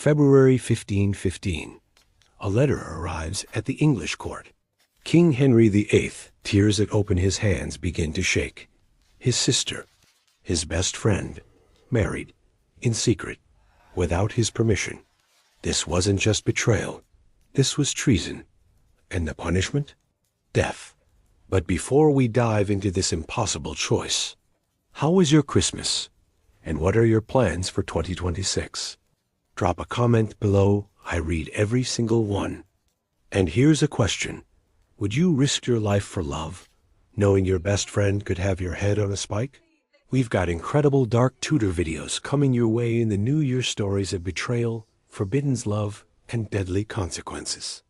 February 1515. A letter arrives at the English court. King Henry VIII, tears that open his hands begin to shake. His sister, his best friend, married, in secret, without his permission. This wasn't just betrayal. This was treason. And the punishment? Death. But before we dive into this impossible choice, how was your Christmas? And what are your plans for 2026? Drop a comment below. I read every single one. And here's a question. Would you risk your life for love, knowing your best friend could have your head on a spike? We've got incredible dark Tudor videos coming your way in the New Year stories of betrayal, forbidden love, and deadly consequences.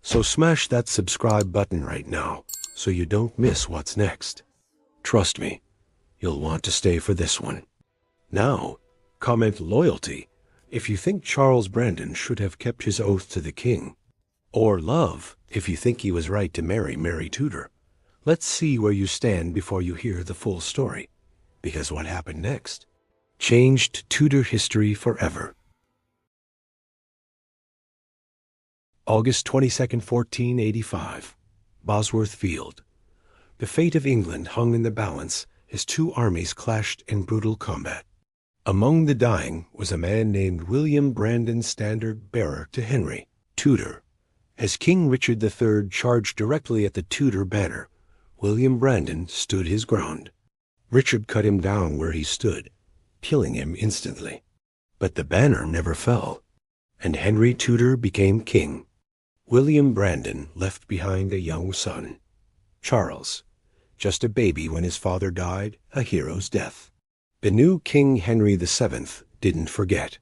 So smash that subscribe button right now so you don't miss what's next. Trust me, you'll want to stay for this one. Now, comment loyalty if you think Charles Brandon should have kept his oath to the king. Or love if you think he was right to marry Mary Tudor. Let's see where you stand before you hear the full story. Because what happened next changed Tudor history forever. August 22nd, 1485. Bosworth Field. The fate of England hung in the balance as two armies clashed in brutal combat. Among the dying was a man named William Brandon, standard-bearer to Henry, Tudor. As King Richard III charged directly at the Tudor banner, William Brandon stood his ground. Richard cut him down where he stood, killing him instantly. But the banner never fell, and Henry Tudor became king. William Brandon left behind a young son, Charles, just a baby when his father died a hero's death. The new King Henry VII didn't forget.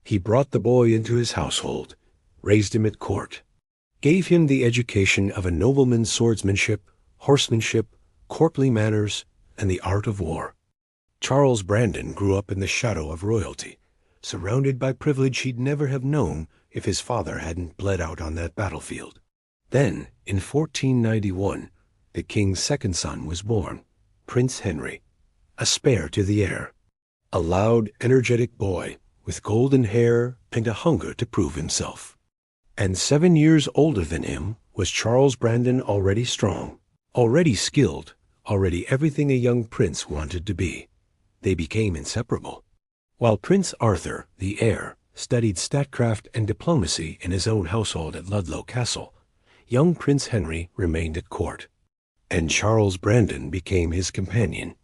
He brought the boy into his household, raised him at court, gave him the education of a nobleman's swordsmanship, horsemanship, courtly manners, and the art of war. Charles Brandon grew up in the shadow of royalty, surrounded by privilege he'd never have known if his father hadn't bled out on that battlefield. Then, in 1491, the king's second son was born, Prince Henry, a spare to the heir. A loud, energetic boy with golden hair and a hunger to prove himself. And 7 years older than him was Charles Brandon, already strong, already skilled, already everything a young prince wanted to be. They became inseparable. While Prince Arthur, the heir, studied statecraft and diplomacy in his own household at Ludlow Castle, young Prince Henry remained at court. And Charles Brandon became his companion,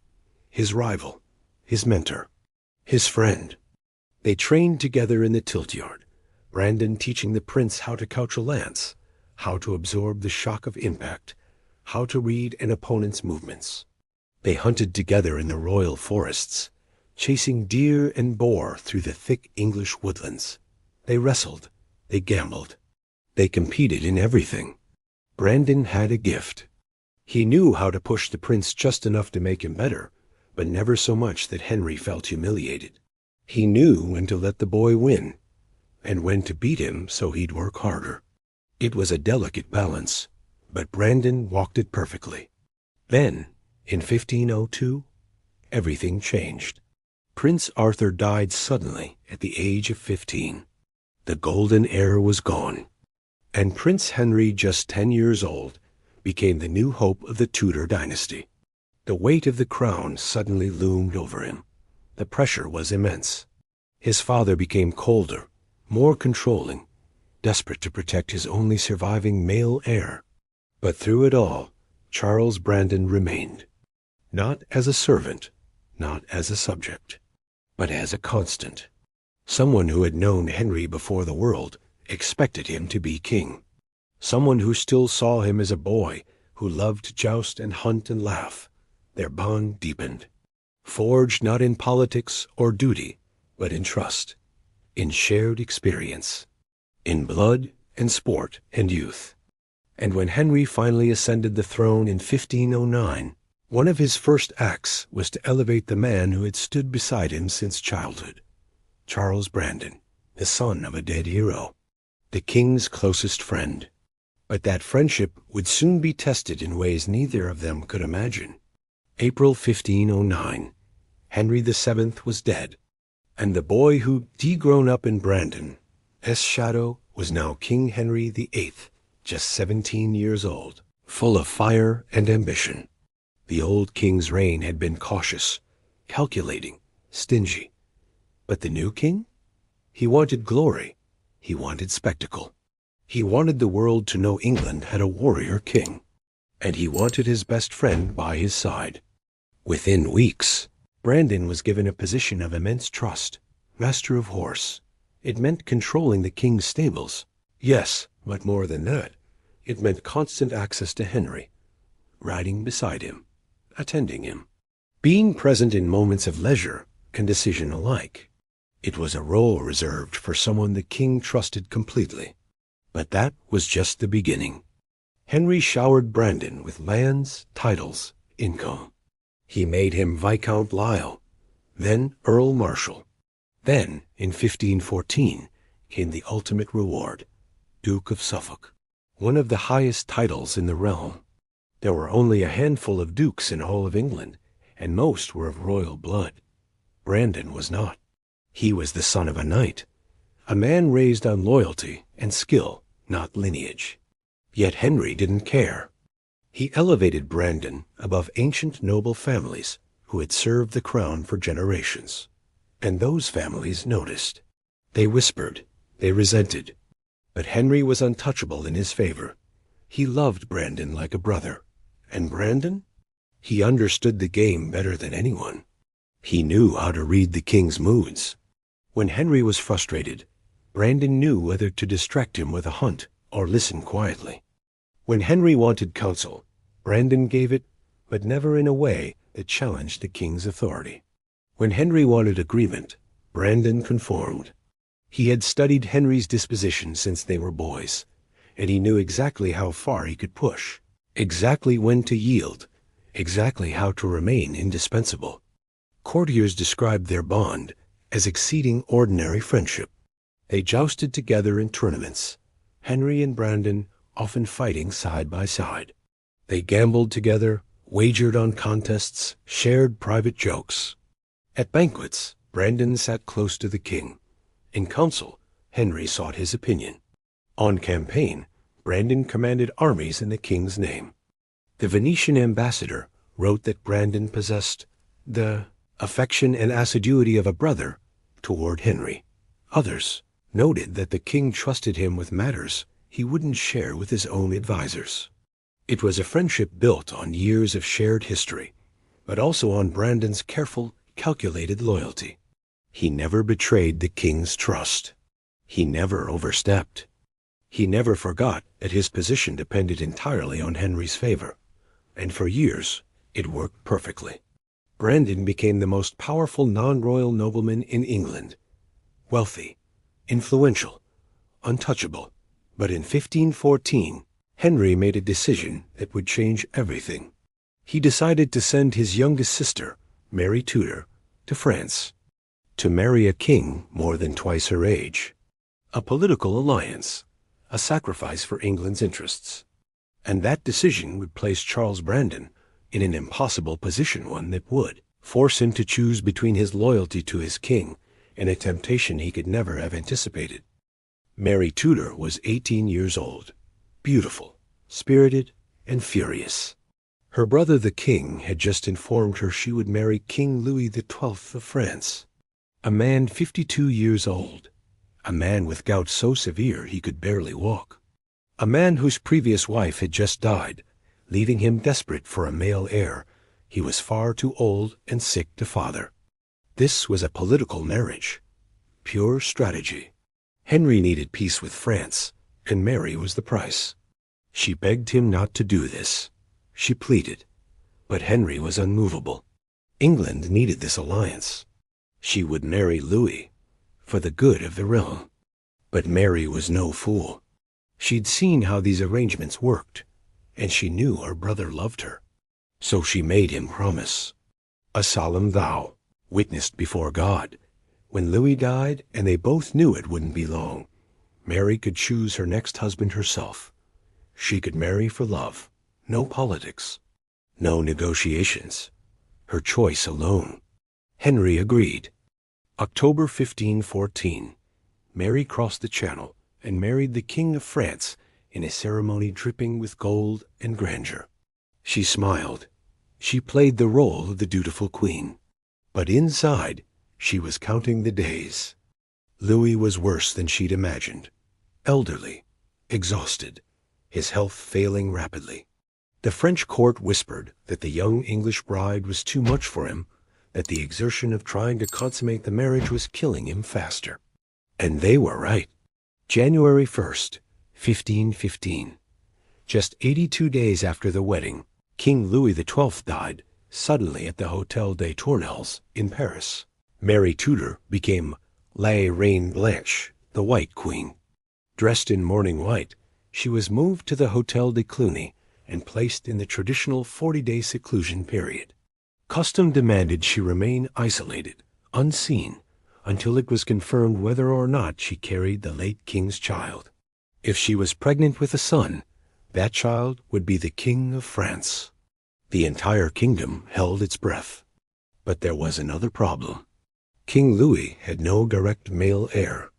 his rival, his mentor, his friend. They trained together in the tilt-yard, Brandon teaching the prince how to couch a lance, how to absorb the shock of impact, how to read an opponent's movements. They hunted together in the royal forests, chasing deer and boar through the thick English woodlands. They wrestled, they gambled, they competed in everything. Brandon had a gift. He knew how to push the prince just enough to make him better, but never so much that Henry felt humiliated. He knew when to let the boy win, and when to beat him so he'd work harder. It was a delicate balance, but Brandon walked it perfectly. Then, in 1502, everything changed. Prince Arthur died suddenly at the age of 15. The golden era was gone, and Prince Henry, just 10 years old, became the new hope of the Tudor dynasty. The weight of the crown suddenly loomed over him. The pressure was immense. His father became colder, more controlling, desperate to protect his only surviving male heir. But through it all, Charles Brandon remained, not as a servant, not as a subject, but as a constant. Someone who had known Henry before the world expected him to be king. Someone who still saw him as a boy who loved to joust and hunt and laugh. Their bond deepened, forged not in politics or duty, but in trust, in shared experience, in blood and sport and youth. And when Henry finally ascended the throne in 1509, one of his first acts was to elevate the man who had stood beside him since childhood, Charles Brandon, the son of a dead hero, the king's closest friend. But that friendship would soon be tested in ways neither of them could imagine. April 1509, Henry VII was dead, and the boy who'd grown up in Brandon shadow was now King Henry VIII, just 17 years old, full of fire and ambition. The old king's reign had been cautious, calculating, stingy. But the new king? He wanted glory. He wanted spectacle. He wanted the world to know England had a warrior king. And he wanted his best friend by his side. Within weeks, Brandon was given a position of immense trust, master of horse. It meant controlling the king's stables. Yes, but more than that, it meant constant access to Henry, riding beside him, attending him, being present in moments of leisure and decision alike. It was a role reserved for someone the king trusted completely. But that was just the beginning. Henry showered Brandon with lands, titles, income. He made him Viscount Lisle, then Earl Marshal. Then, in 1514, came the ultimate reward, Duke of Suffolk, one of the highest titles in the realm. There were only a handful of dukes in all of England, and most were of royal blood. Brandon was not. He was the son of a knight, a man raised on loyalty and skill, not lineage. Yet Henry didn't care. He elevated Brandon above ancient noble families who had served the crown for generations. And those families noticed. They whispered. They resented. But Henry was untouchable in his favor. He loved Brandon like a brother. And Brandon? He understood the game better than anyone. He knew how to read the king's moods. When Henry was frustrated, Brandon knew whether to distract him with a hunt or listen quietly. When Henry wanted counsel, Brandon gave it, but never in a way that challenged the king's authority. When Henry wanted agreement, Brandon conformed. He had studied Henry's disposition since they were boys, and he knew exactly how far he could push, exactly when to yield, exactly how to remain indispensable. Courtiers described their bond as exceeding ordinary friendship. They jousted together in tournaments, Henry and Brandon often fighting side by side. They gambled together, wagered on contests, shared private jokes. At banquets, Brandon sat close to the king. In council, Henry sought his opinion. On campaign, Brandon commanded armies in the king's name. The Venetian ambassador wrote that Brandon possessed the affection and assiduity of a brother toward Henry. Others noted that the king trusted him with matters he wouldn't share with his own advisers. It was a friendship built on years of shared history, but also on Brandon's careful, calculated loyalty. He never betrayed the king's trust. He never overstepped. He never forgot that his position depended entirely on Henry's favor, and for years it worked perfectly. Brandon became the most powerful non-royal nobleman in England, wealthy, influential, untouchable. But in 1514, Henry made a decision that would change everything. He decided to send his youngest sister, Mary Tudor, to France, to marry a king more than twice her age. A political alliance, a sacrifice for England's interests. And that decision would place Charles Brandon in an impossible position, one that would force him to choose between his loyalty to his king and a temptation he could never have anticipated. Mary Tudor was 18 years old, beautiful, spirited, and furious. Her brother the king had just informed her she would marry King Louis XII of France, a man 52 years old, a man with gout so severe he could barely walk, a man whose previous wife had just died, leaving him desperate for a male heir he was far too old and sick to father. This was a political marriage, pure strategy. Henry needed peace with France, and Mary was the price. She begged him not to do this. She pleaded, but Henry was unmovable. England needed this alliance. She would marry Louis for the good of the realm. But Mary was no fool. She'd seen how these arrangements worked, and she knew her brother loved her. So she made him promise, a solemn vow, witnessed before God. When Louis died, and they both knew it wouldn't be long, Mary could choose her next husband herself. She could marry for love, no politics, no negotiations, her choice alone. Henry agreed. October 1514. Mary crossed the Channel and married the King of France in a ceremony dripping with gold and grandeur. She smiled. She played the role of the dutiful queen. But inside, she was counting the days. Louis was worse than she'd imagined. Elderly, exhausted, his health failing rapidly. The French court whispered that the young English bride was too much for him, that the exertion of trying to consummate the marriage was killing him faster. And they were right. January 1st, 1515. Just 82 days after the wedding, King Louis XII died suddenly at the Hôtel des Tournelles in Paris. Mary Tudor became La Reine Blanche, the White Queen. Dressed in mourning white, she was moved to the Hôtel de Cluny and placed in the traditional 40-day seclusion period. Custom demanded she remain isolated, unseen, until it was confirmed whether or not she carried the late king's child. If she was pregnant with a son, that child would be the King of France. The entire kingdom held its breath. But there was another problem. King Louis had no direct male heir.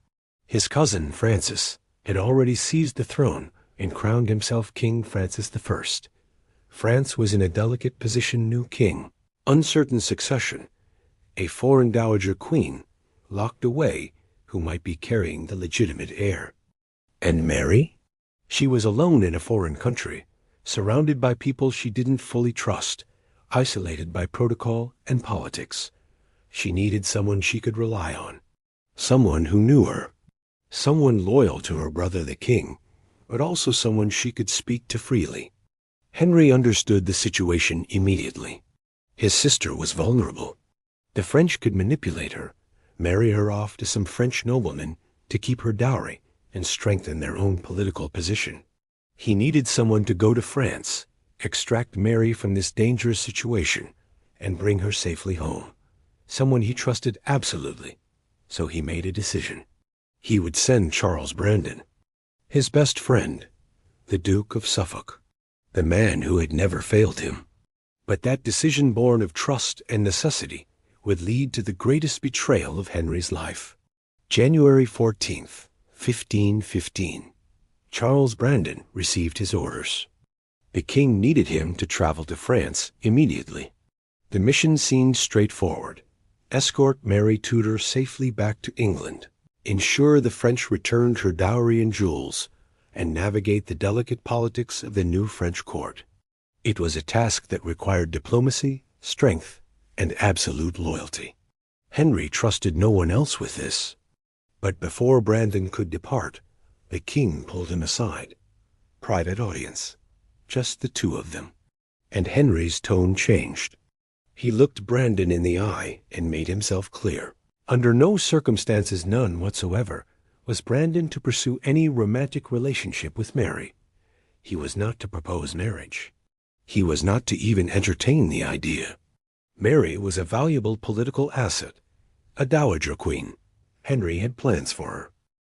His cousin Francis had already seized the throne and crowned himself King Francis I. France was in a delicate position: new king, uncertain succession, a foreign dowager queen locked away who might be carrying the legitimate heir. And Mary? She was alone in a foreign country, surrounded by people she didn't fully trust, isolated by protocol and politics. She needed someone she could rely on, someone who knew her, someone loyal to her brother the king, but also someone she could speak to freely. Henry understood the situation immediately. His sister was vulnerable. The French could manipulate her, marry her off to some French nobleman to keep her dowry and strengthen their own political position. He needed someone to go to France, extract Mary from this dangerous situation, and bring her safely home. Someone he trusted absolutely. So he made a decision. He would send Charles Brandon, his best friend, the Duke of Suffolk, the man who had never failed him. But that decision, born of trust and necessity, would lead to the greatest betrayal of Henry's life. January 14th, 1515. Charles Brandon received his orders. The king needed him to travel to France immediately. The mission seemed straightforward: escort Mary Tudor safely back to England, ensure the French returned her dowry and jewels, and navigate the delicate politics of the new French court. It was a task that required diplomacy, strength, and absolute loyalty. Henry trusted no one else with this. But before Brandon could depart, the king pulled him aside. Private audience. Just the two of them. And Henry's tone changed. He looked Brandon in the eye and made himself clear. Under no circumstances, none whatsoever, was Brandon to pursue any romantic relationship with Mary. He was not to propose marriage. He was not to even entertain the idea. Mary was a valuable political asset, a dowager queen. Henry had plans for her.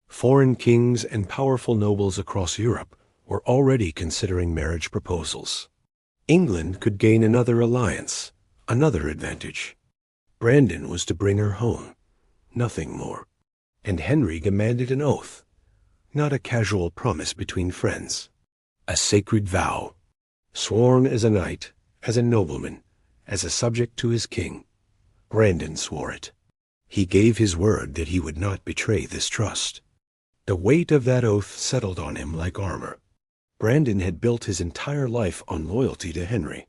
Foreign kings and powerful nobles across Europe were already considering marriage proposals. England could gain another alliance, another advantage. Brandon was to bring her home, nothing more. And Henry demanded an oath, not a casual promise between friends. A sacred vow, sworn as a knight, as a nobleman, as a subject to his king. Brandon swore it. He gave his word that he would not betray this trust. The weight of that oath settled on him like armor. Brandon had built his entire life on loyalty to Henry.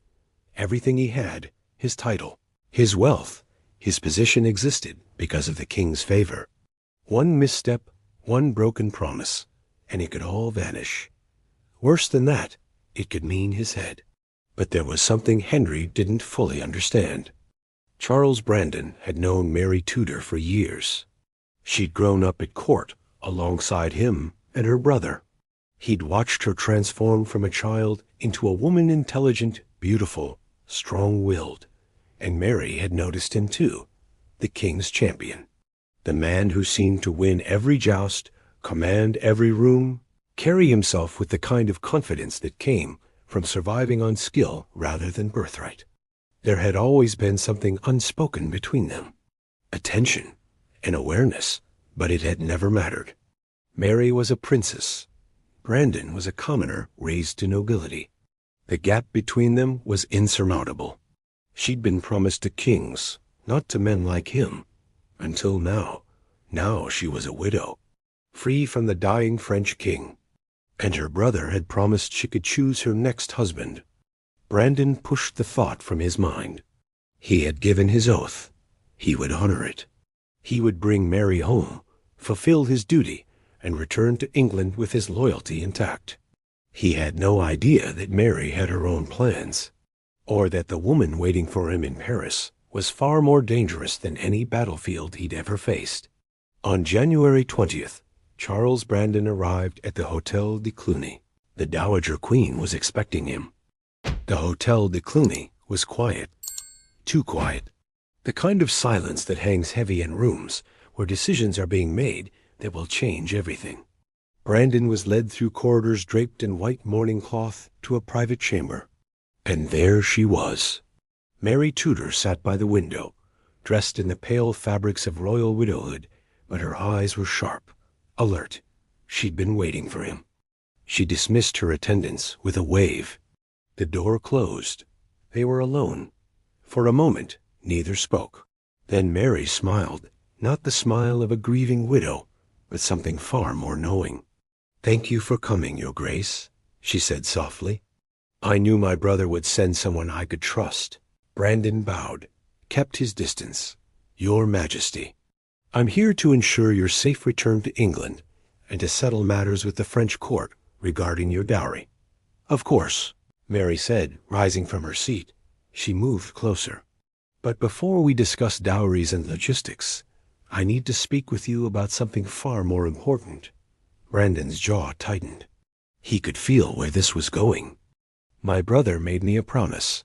Everything he had, his title, his wealth, his position, existed because of the king's favor. One misstep, one broken promise, and it could all vanish. Worse than that, it could mean his head. But there was something Henry didn't fully understand. Charles Brandon had known Mary Tudor for years. She'd grown up at court alongside him and her brother. He'd watched her transform from a child into a woman, intelligent, beautiful, strong-willed. And Mary had noticed him too, the king's champion. The man who seemed to win every joust, command every room, carry himself with the kind of confidence that came from surviving on skill rather than birthright. There had always been something unspoken between them. A tension, an awareness But it had never mattered. Mary was a princess. Brandon was a commoner raised to nobility. The gap between them was insurmountable. She'd been promised to kings, not to men like him. Until now. Now she was a widow, free from the dying French king. And her brother had promised she could choose her next husband. Brandon pushed the thought from his mind. He had given his oath. He would honor it. He would bring Mary home, fulfill his duty, and return to England with his loyalty intact. He had no idea that Mary had her own plans, or that the woman waiting for him in Paris was far more dangerous than any battlefield he'd ever faced. On January 20th, Charles Brandon arrived at the Hôtel de Cluny. The Dowager Queen was expecting him. The Hôtel de Cluny was quiet. Too quiet. The kind of silence that hangs heavy in rooms where decisions are being made that will change everything. Brandon was led through corridors draped in white mourning cloth to a private chamber. And there she was. Mary Tudor sat by the window, dressed in the pale fabrics of royal widowhood, but her eyes were sharp, alert. She'd been waiting for him. She dismissed her attendants with a wave. The door closed. They were alone. For a moment, neither spoke. Then Mary smiled, not the smile of a grieving widow, but something far more knowing. "Thank you for coming, Your Grace," she said softly. "I knew my brother would send someone I could trust." Brandon bowed, kept his distance. "Your Majesty, I'm here to ensure your safe return to England and to settle matters with the French court regarding your dowry." "Of course," Mary said, rising from her seat. She moved closer. "But before we discuss dowries and logistics, I need to speak with you about something far more important." Brandon's jaw tightened. He could feel where this was going. "My brother made me a promise,"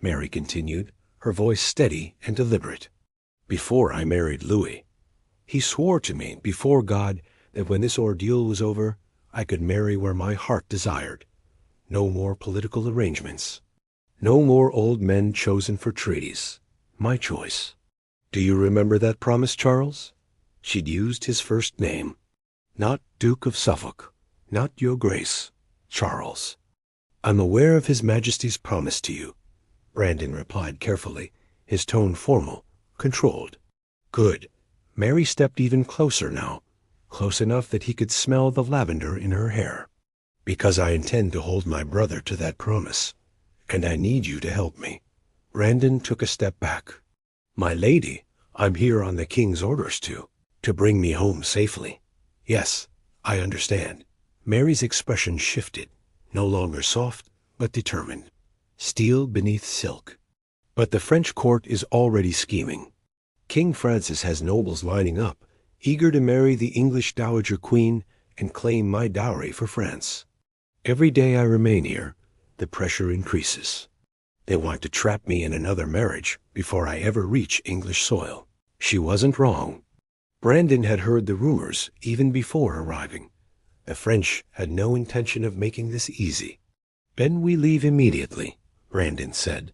Mary continued, her voice steady and deliberate. "Before I married Louis, he swore to me before God that when this ordeal was over, I could marry where my heart desired. No more political arrangements. No more old men chosen for treaties. My choice. Do you remember that promise, Charles?" She'd used his first name. "Not Duke of Suffolk. Not Your Grace. Charles." "I'm aware of His Majesty's promise to you," Brandon replied carefully, his tone formal, controlled. "Good." Mary stepped even closer now, close enough that he could smell the lavender in her hair. "Because I intend to hold my brother to that promise, and I need you to help me." Brandon took a step back. "My lady, I'm here on the king's orders to bring me home safely." "Yes, I understand." Mary's expression shifted, no longer soft, but determined. Steel beneath silk. "But the French court is already scheming. King Francis has nobles lining up, eager to marry the English Dowager Queen and claim my dowry for France. Every day I remain here, the pressure increases. They want to trap me in another marriage before I ever reach English soil." She wasn't wrong. Brandon had heard the rumors even before arriving. The French had no intention of making this easy. "Then we leave immediately," Brandon said.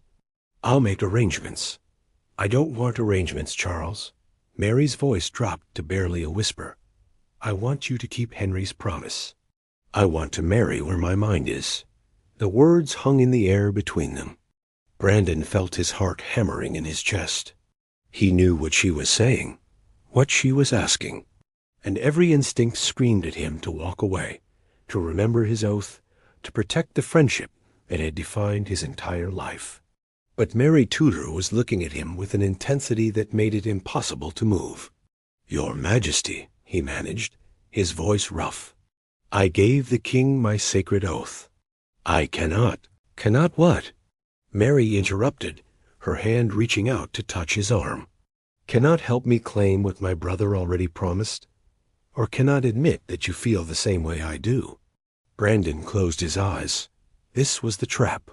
"I'll make arrangements." "I don't want arrangements, Charles." Mary's voice dropped to barely a whisper. "I want you to keep Henry's promise. I want to marry where my mind is." The words hung in the air between them. Brandon felt his heart hammering in his chest. He knew what she was saying, what she was asking, and every instinct screamed at him to walk away, to remember his oath, to protect the friendship that had defined his entire life. But Mary Tudor was looking at him with an intensity that made it impossible to move. "Your Majesty," he managed, his voice rough, "I gave the king my sacred oath. I cannot." "Cannot what?" Mary interrupted, her hand reaching out to touch his arm. "Cannot help me claim what my brother already promised? Or cannot admit that you feel the same way I do?" Brandon closed his eyes. This was the trap.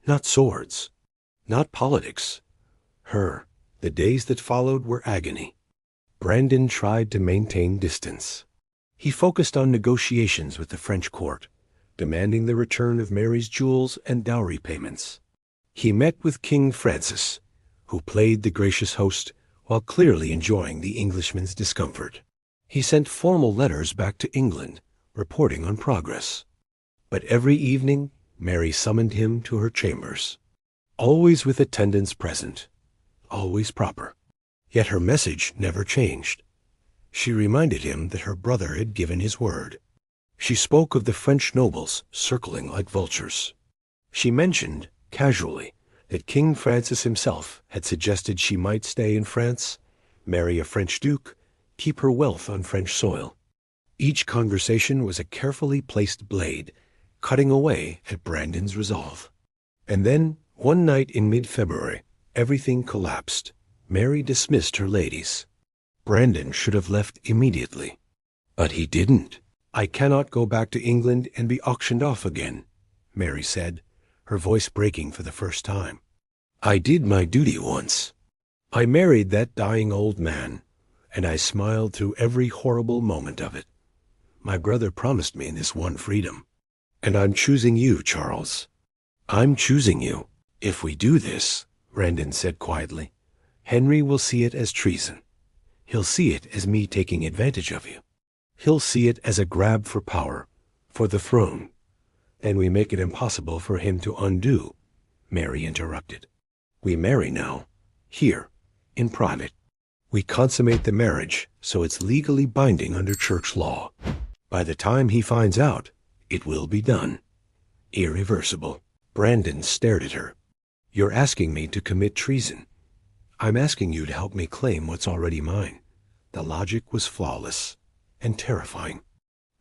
Not swords. Not politics. Her. The days that followed were agony. Brandon tried to maintain distance. He focused on negotiations with the French court, demanding the return of Mary's jewels and dowry payments. He met with King Francis, who played the gracious host while clearly enjoying the Englishman's discomfort. He sent formal letters back to England, reporting on progress. But every evening, Mary summoned him to her chambers, always with attendants present, always proper. Yet her message never changed. She reminded him that her brother had given his word. She spoke of the French nobles circling like vultures. She mentioned, casually, that King Francis himself had suggested she might stay in France, marry a French duke, keep her wealth on French soil. Each conversation was a carefully placed blade, cutting away at Brandon's resolve. And then, one night in mid-February, everything collapsed. Mary dismissed her ladies. Brandon should have left immediately. But he didn't. "I cannot go back to England and be auctioned off again," Mary said, her voice breaking for the first time. "I did my duty once. I married that dying old man, and I smiled through every horrible moment of it. My brother promised me this one freedom. And I'm choosing you, Charles. I'm choosing you. If we do this," Brandon said quietly, "Henry will see it as treason. He'll see it as me taking advantage of you. He'll see it as a grab for power, for the throne. And we make it impossible for him to undo," Mary interrupted. "We marry now, here, in private. We consummate the marriage so it's legally binding under church law. By the time he finds out, it will be done. Irreversible." Brandon stared at her. "You're asking me to commit treason. I'm asking you to help me claim what's already mine." The logic was flawless and terrifying.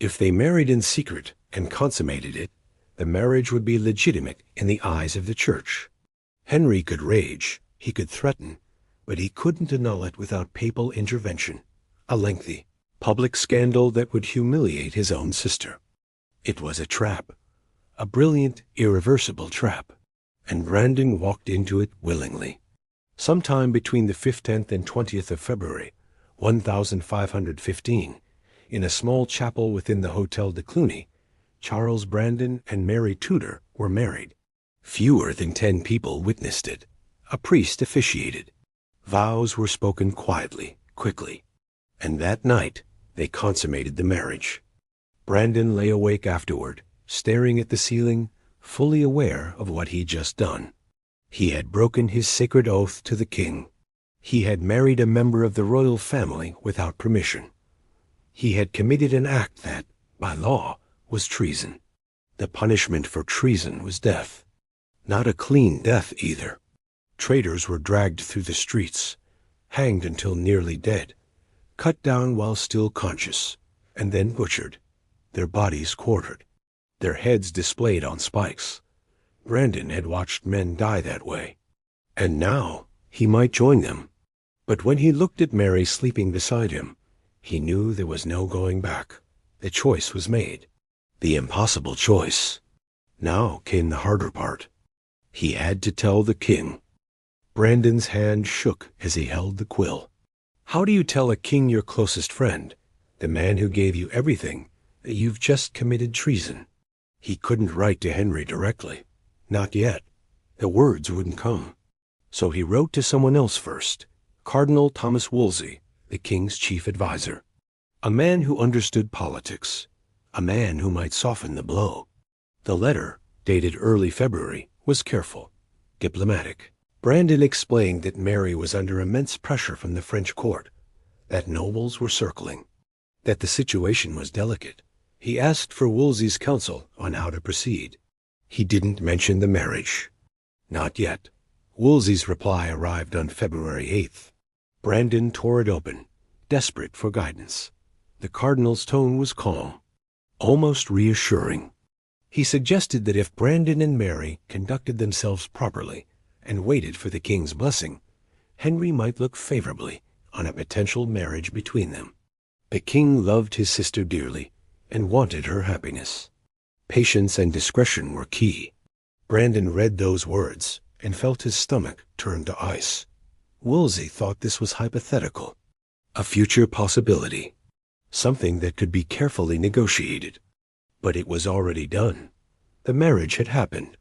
If they married in secret and consummated it, the marriage would be legitimate in the eyes of the church. Henry could rage, he could threaten, but he couldn't annul it without papal intervention, a lengthy, public scandal that would humiliate his own sister. It was a trap, a brilliant, irreversible trap, and Brandon walked into it willingly. Sometime between the 15th and 20th of February, 1515, in a small chapel within the Hotel de Cluny, Charles Brandon and Mary Tudor were married. Fewer than 10 people witnessed it. A priest officiated. Vows were spoken quietly, quickly. And that night, they consummated the marriage. Brandon lay awake afterward, staring at the ceiling, fully aware of what he'd just done. He had broken his sacred oath to the king. He had married a member of the royal family without permission. He had committed an act that, by law, was treason. The punishment for treason was death. Not a clean death, either. Traitors were dragged through the streets, hanged until nearly dead, cut down while still conscious, and then butchered, their bodies quartered, their heads displayed on spikes. Brandon had watched men die that way, and now he might join them. But when he looked at Mary sleeping beside him, he knew there was no going back. The choice was made. The impossible choice. Now came the harder part. He had to tell the king. Brandon's hand shook as he held the quill. How do you tell a king your closest friend, the man who gave you everything, that you've just committed treason? He couldn't write to Henry directly. Not yet. The words wouldn't come. So he wrote to someone else first, Cardinal Thomas Wolsey, the king's chief adviser. A man who understood politics. A man who might soften the blow. The letter, dated early February, was careful, diplomatic. Brandon explained that Mary was under immense pressure from the French court, that nobles were circling, that the situation was delicate. He asked for Wolsey's counsel on how to proceed. He didn't mention the marriage. Not yet. Wolsey's reply arrived on February 8th. Brandon tore it open, desperate for guidance. The cardinal's tone was calm, almost reassuring. He suggested that if Brandon and Mary conducted themselves properly and waited for the king's blessing, Henry might look favorably on a potential marriage between them. The king loved his sister dearly and wanted her happiness. Patience and discretion were key. Brandon read those words and felt his stomach turn to ice. Wolsey thought this was hypothetical, a future possibility, something that could be carefully negotiated. But it was already done. The marriage had happened.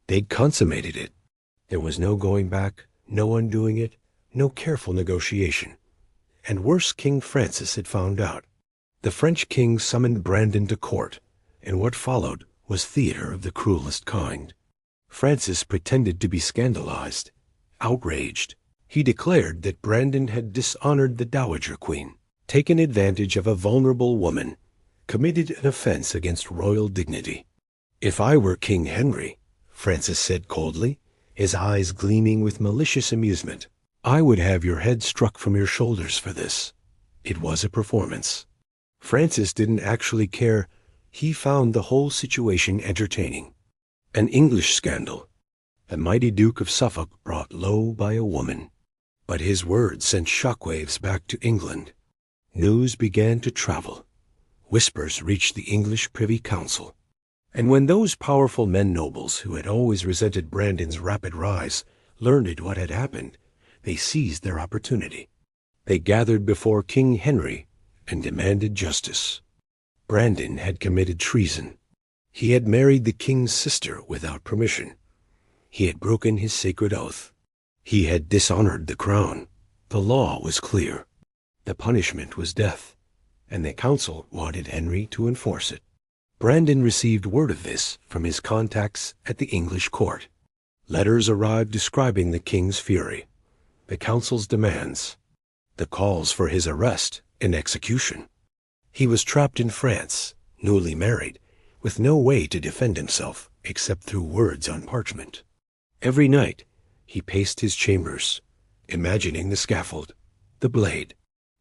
They'd consummated it. There was no going back, no undoing it, no careful negotiation. And worse, King Francis had found out. The French king summoned Brandon to court, and what followed was theater of the cruelest kind. Francis pretended to be scandalized, outraged. He declared that Brandon had dishonored the Dowager Queen, taken advantage of a vulnerable woman, committed an offense against royal dignity. "If I were King Henry," Francis said coldly, his eyes gleaming with malicious amusement, "I would have your head struck from your shoulders for this." It was a performance. Francis didn't actually care. He found the whole situation entertaining. An English scandal. The mighty Duke of Suffolk brought low by a woman. But his words sent shockwaves back to England. News began to travel. Whispers reached the English Privy Council. And when those powerful men-nobles who had always resented Brandon's rapid rise learned what had happened, they seized their opportunity. They gathered before King Henry and demanded justice. Brandon had committed treason. He had married the king's sister without permission. He had broken his sacred oath. He had dishonored the crown. The law was clear. The punishment was death, and the council wanted Henry to enforce it. Brandon received word of this from his contacts at the English court. Letters arrived describing the king's fury, the council's demands, the calls for his arrest and execution. He was trapped in France, newly married, with no way to defend himself except through words on parchment. Every night he paced his chambers, imagining the scaffold, the blade,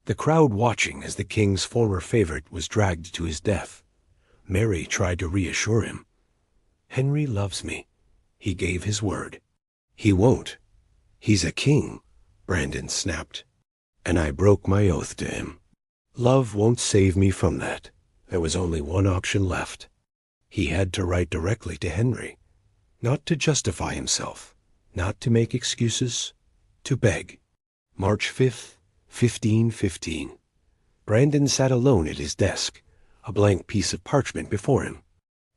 the crowd watching as the king's former favorite was dragged to his death. Mary tried to reassure him. "Henry loves me. He gave his word." "He won't. He's a king," Brandon snapped. "And I broke my oath to him. Love won't save me from that." There was only one option left. He had to write directly to Henry, not to justify himself, not to make excuses, to beg. March 5th, 1515. Brandon sat alone at his desk, a blank piece of parchment before him.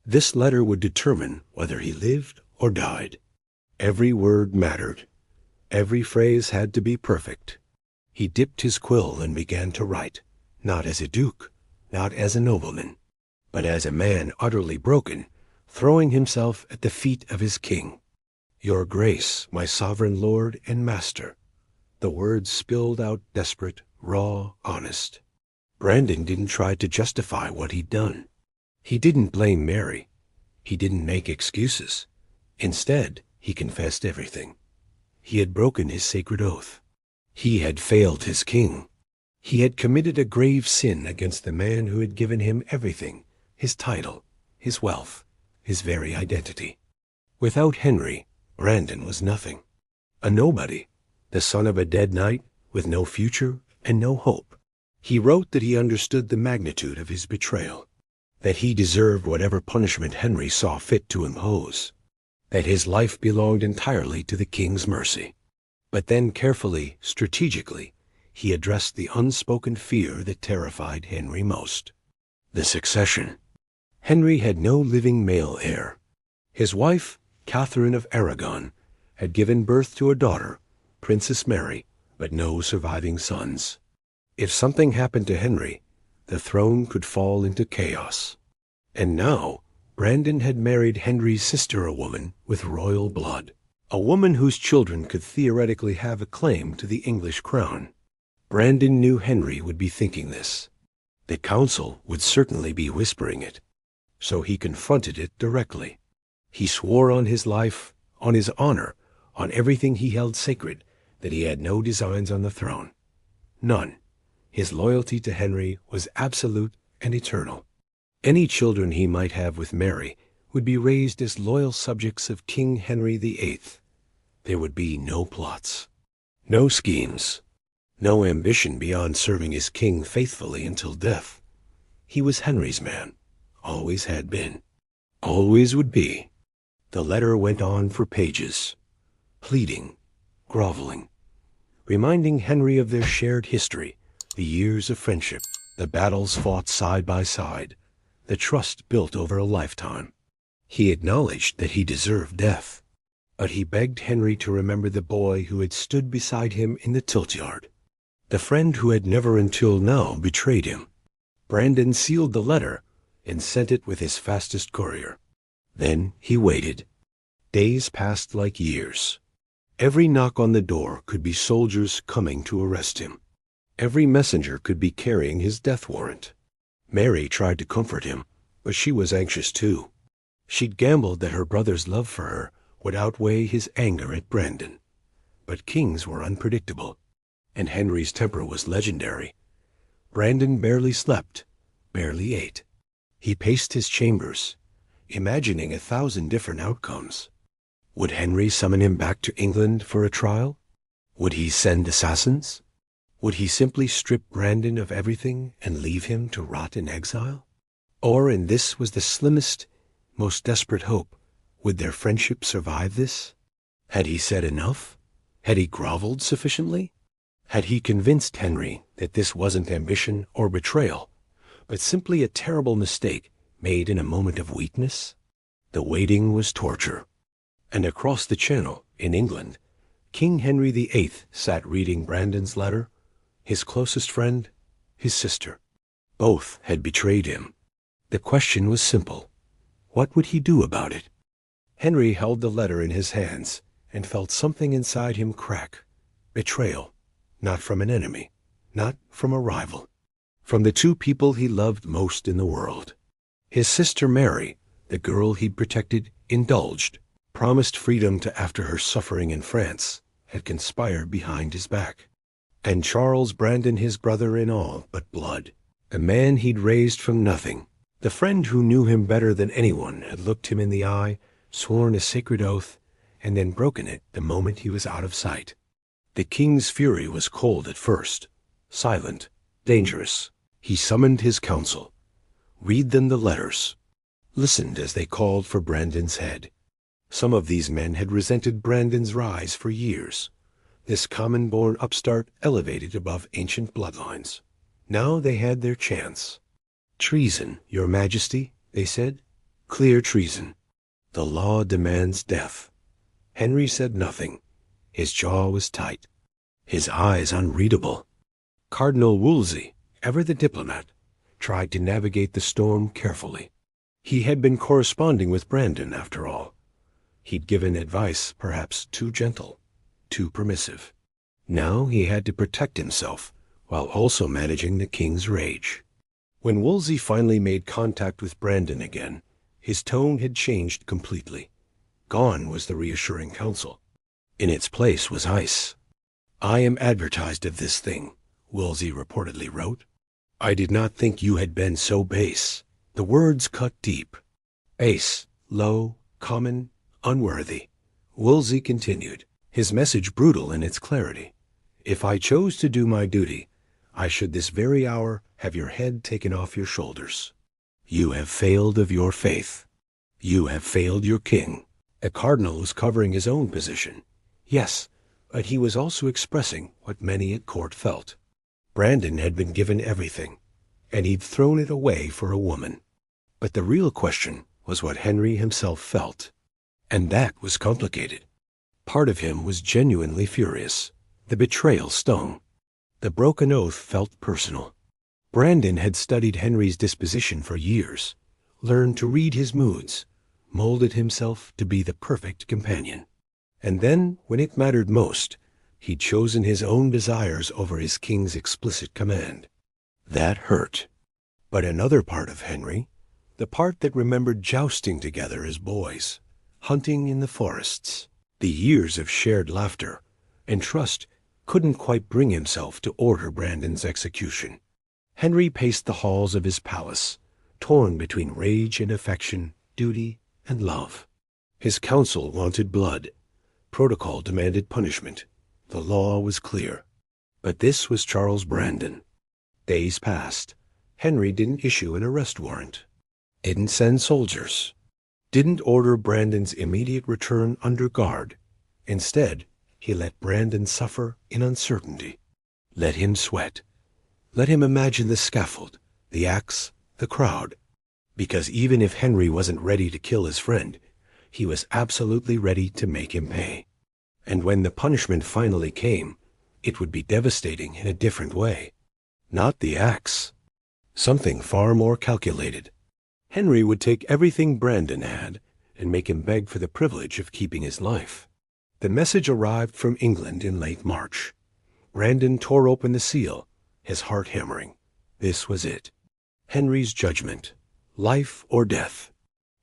This letter would determine whether he lived or died. Every word mattered. Every phrase had to be perfect. He dipped his quill and began to write, not as a duke, not as a nobleman, but as a man utterly broken, throwing himself at the feet of his king. "Your Grace, my sovereign lord and master." The words spilled out desperate, raw, honest. Brandon didn't try to justify what he'd done. He didn't blame Mary. He didn't make excuses. Instead, he confessed everything. He had broken his sacred oath. He had failed his king. He had committed a grave sin against the man who had given him everything, his title, his wealth, his very identity. Without Henry, Brandon was nothing. A nobody, the son of a dead knight with no future and no hope. He wrote that he understood the magnitude of his betrayal, that he deserved whatever punishment Henry saw fit to impose, that his life belonged entirely to the king's mercy. But then carefully, strategically, he addressed the unspoken fear that terrified Henry most: the succession. Henry had no living male heir. His wife, Catherine of Aragon, had given birth to a daughter, Princess Mary, but no surviving sons. If something happened to Henry, the throne could fall into chaos. And now, Brandon had married Henry's sister, a woman with royal blood, a woman whose children could theoretically have a claim to the English crown. Brandon knew Henry would be thinking this. The council would certainly be whispering it. So he confronted it directly. He swore on his life, on his honor, on everything he held sacred, that he had no designs on the throne. None. His loyalty to Henry was absolute and eternal. Any children he might have with Mary would be raised as loyal subjects of King Henry VIII. There would be no plots, no schemes, no ambition beyond serving his king faithfully until death. He was Henry's man, always had been, always would be. The letter went on for pages, pleading, groveling, reminding Henry of their shared history, the years of friendship, the battles fought side by side, the trust built over a lifetime. He acknowledged that he deserved death, but he begged Henry to remember the boy who had stood beside him in the tilt-yard, the friend who had never until now betrayed him. Brandon sealed the letter and sent it with his fastest courier. Then he waited. Days passed like years. Every knock on the door could be soldiers coming to arrest him. Every messenger could be carrying his death warrant. Mary tried to comfort him, but she was anxious too. She'd gambled that her brother's love for her would outweigh his anger at Brandon. But kings were unpredictable, and Henry's temper was legendary. Brandon barely slept, barely ate. He paced his chambers, imagining 1,000 different outcomes. Would Henry summon him back to England for a trial? Would he send assassins? Would he simply strip Brandon of everything and leave him to rot in exile? Or, and this was the slimmest, most desperate hope, would their friendship survive this? Had he said enough? Had he groveled sufficiently? Had he convinced Henry that this wasn't ambition or betrayal, but simply a terrible mistake made in a moment of weakness? The waiting was torture. And across the channel, in England, King Henry VIII sat reading Brandon's letter, his closest friend, his sister. Both had betrayed him. The question was simple. What would he do about it? Henry held the letter in his hands and felt something inside him crack. Betrayal. Not from an enemy. Not from a rival. From the two people he loved most in the world. His sister Mary, the girl he'd protected, indulged, promised freedom to after her suffering in France, had conspired behind his back. And Charles Brandon, his brother in all but blood, a man he'd raised from nothing, the friend who knew him better than anyone, had looked him in the eye, sworn a sacred oath, and then broken it the moment he was out of sight. The king's fury was cold at first, silent, dangerous. He summoned his council, read them the letters, listened as they called for Brandon's head. Some of these men had resented Brandon's rise for years, this common-born upstart elevated above ancient bloodlines. Now they had their chance. "Treason, your majesty," they said. "Clear treason. The law demands death." Henry said nothing. His jaw was tight, his eyes unreadable. Cardinal Wolsey, ever the diplomat, tried to navigate the storm carefully. He had been corresponding with Brandon, after all. He'd given advice perhaps too gentle, too permissive. Now he had to protect himself while also managing the king's rage. When Wolsey finally made contact with Brandon again, his tone had changed completely. Gone was the reassuring counsel. In its place was ice. "I am advertised of this thing," Wolsey reportedly wrote. "I did not think you had been so base." The words cut deep. Base, low, common, unworthy. Wolsey continued, his message brutal in its clarity. "If I chose to do my duty, I should this very hour have your head taken off your shoulders. You have failed of your faith. You have failed your king." A cardinal was covering his own position. Yes, but he was also expressing what many at court felt. Brandon had been given everything, and he'd thrown it away for a woman. But the real question was what Henry himself felt. And that was complicated. Part of him was genuinely furious. The betrayal stung. The broken oath felt personal. Brandon had studied Henry's disposition for years, learned to read his moods, molded himself to be the perfect companion. And then, when it mattered most, he'd chosen his own desires over his king's explicit command. That hurt. But another part of Henry, the part that remembered jousting together as boys, hunting in the forests, the years of shared laughter and trust, couldn't quite bring himself to order Brandon's execution. Henry paced the halls of his palace, torn between rage and affection, duty and love. His council wanted blood. Protocol demanded punishment. The law was clear. But this was Charles Brandon. Days passed. Henry didn't issue an arrest warrant. Didn't send soldiers. Didn't order Brandon's immediate return under guard. Instead, he let Brandon suffer in uncertainty. Let him sweat. Let him imagine the scaffold, the axe, the crowd. Because even if Henry wasn't ready to kill his friend, he was absolutely ready to make him pay. And when the punishment finally came, it would be devastating in a different way. Not the axe. something far more calculated. Henry would take everything Brandon had and make him beg for the privilege of keeping his life. The message arrived from England in late March. Brandon tore open the seal, his heart hammering. This was it. Henry's judgment. Life or death.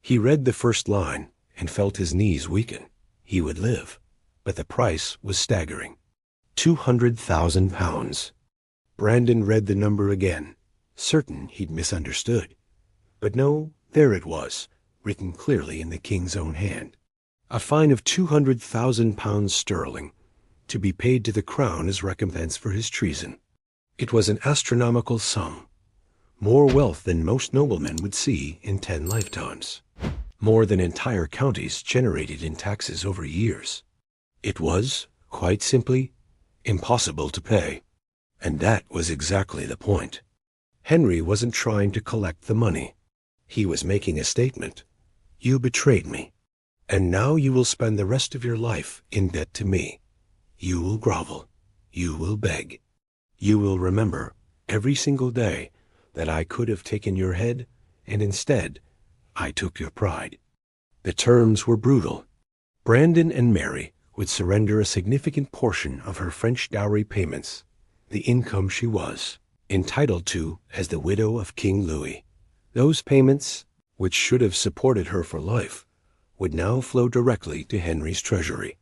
He read the first line and felt his knees weaken. He would live, but the price was staggering. £200,000. Brandon read the number again, certain he'd misunderstood. But no, there it was, written clearly in the king's own hand. A fine of £200,000 to be paid to the crown as recompense for his treason. It was an astronomical sum, more wealth than most noblemen would see in 10 lifetimes, more than entire counties generated in taxes over years. It was, quite simply, impossible to pay. And that was exactly the point. Henry wasn't trying to collect the money. He was making a statement. You betrayed me, and now you will spend the rest of your life in debt to me. You will grovel. You will beg. You will remember every single day that I could have taken your head, and instead, I took your pride. The terms were brutal. Brandon and Mary would surrender a significant portion of her French dowry payments, the income she was entitled to as the widow of King Louis. Those payments, which should have supported her for life, would now flow directly to Henry's treasury.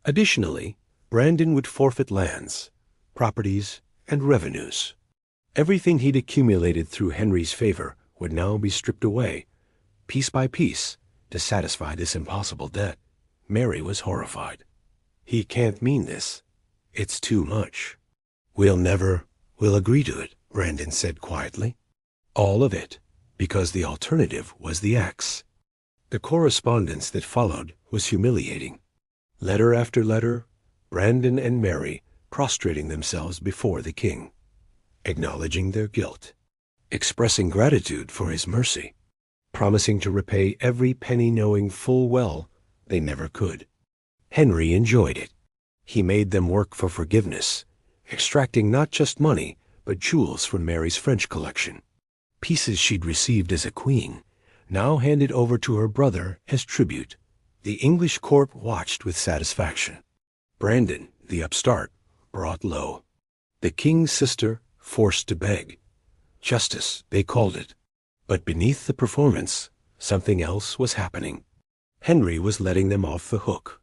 Additionally, Brandon would forfeit lands, properties, and revenues. Everything he'd accumulated through Henry's favor would now be stripped away, piece by piece, to satisfy this impossible debt. Mary was horrified. He can't mean this. It's too much. We'll agree to it, Brandon said quietly. All of it, because the alternative was the axe. The correspondence that followed was humiliating. Letter after letter, Brandon and Mary prostrating themselves before the king, acknowledging their guilt, expressing gratitude for his mercy, promising to repay every penny, knowing full well they never could. Henry enjoyed it. He made them work for forgiveness, extracting not just money, but jewels from Mary's French collection, pieces she'd received as a queen, now handed over to her brother as tribute. The English court watched with satisfaction. Brandon, the upstart, brought low. The king's sister forced to beg. Justice, they called it. But beneath the performance, something else was happening. Henry was letting them off the hook.